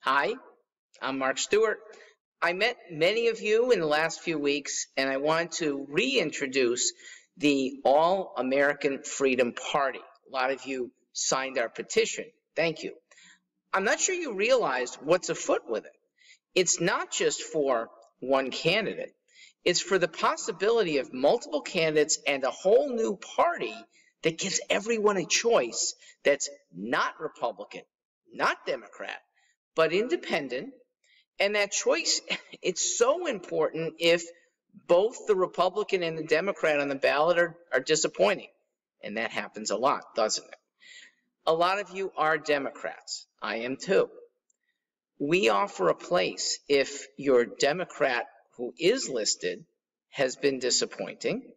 Hi, I'm Mark Stewart. I met many of you in the last few weeks, and I want to reintroduce the All-American Freedom Party. A lot of you signed our petition. Thank you. I'm not sure you realized what's afoot with it. It's not just for one candidate. It's for the possibility of multiple candidates and a whole new party that gives everyone a choice that's not Republican, not Democrat, but independent. And that choice, it's so important if both the Republican and the Democrat on the ballot are disappointing. And that happens a lot, doesn't it? A lot of you are Democrats. I am too. We offer a place if your Democrat who is listed has been disappointing.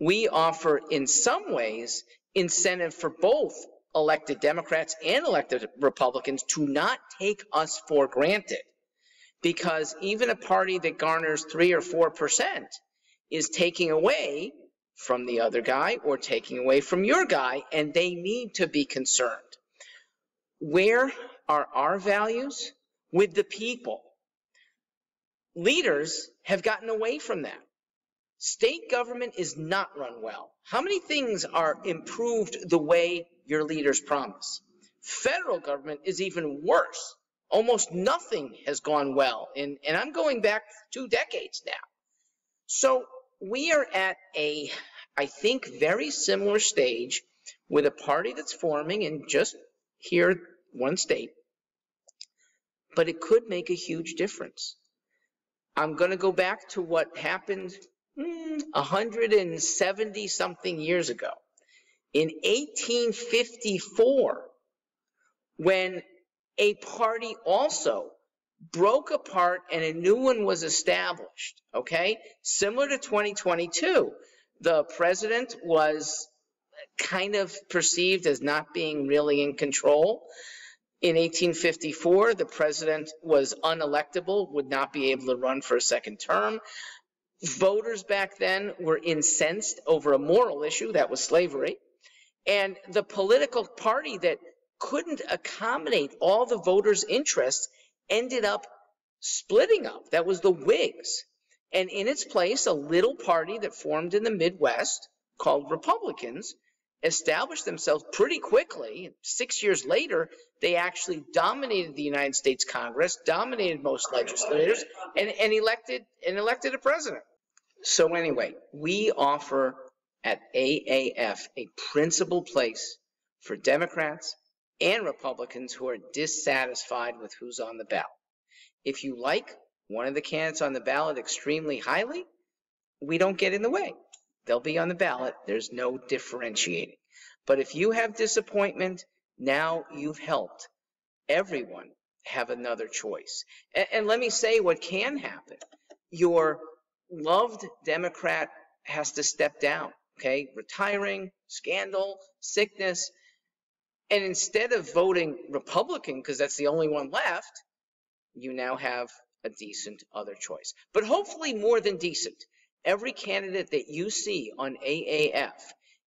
We offer, in some ways, incentive for both elected Democrats and elected Republicans to not take us for granted. Because even a party that garners 3 or 4% is taking away from the other guy or taking away from your guy, and they need to be concerned. Where are our values? With the people. Leaders have gotten away from that. State government is not run well. How many things are improved the way your leaders promise? Federal government is even worse. Almost nothing has gone well, and I'm going back 2 decades now. So we are at a, I think, very similar stage with a party that's forming in just here, one state, but it could make a huge difference. I'm going to go back to what happened 170 something years ago. In 1854, when a party also broke apart and a new one was established, okay? Similar to 2022, the president was kind of perceived as not being really in control. In 1854, the president was unelectable, would not be able to run for a second term. Voters back then were incensed over a moral issue, that was slavery. And the political party that couldn't accommodate all the voters' interests ended up splitting up. That was the Whigs. And in its place, a little party that formed in the Midwest called Republicans established themselves pretty quickly. 6 years later, they actually dominated the United States Congress, dominated most legislators, and elected a president. So anyway, we offer at AAF a principled place for Democrats and Republicans who are dissatisfied with who's on the ballot. If you like one of the candidates on the ballot extremely highly, we don't get in the way. They'll be on the ballot. There's no differentiating. But if you have disappointment, now you've helped everyone have another choice. And let me say what can happen. Your loved Democrat has to step down, okay? Retiring, scandal, sickness. And instead of voting Republican, because that's the only one left, you now have a decent other choice. But hopefully more than decent. Every candidate that you see on AAF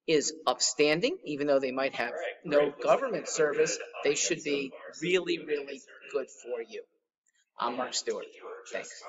is upstanding, even though they might have no government service, they should be really, really good for you. I'm Mark Stewart. Thanks.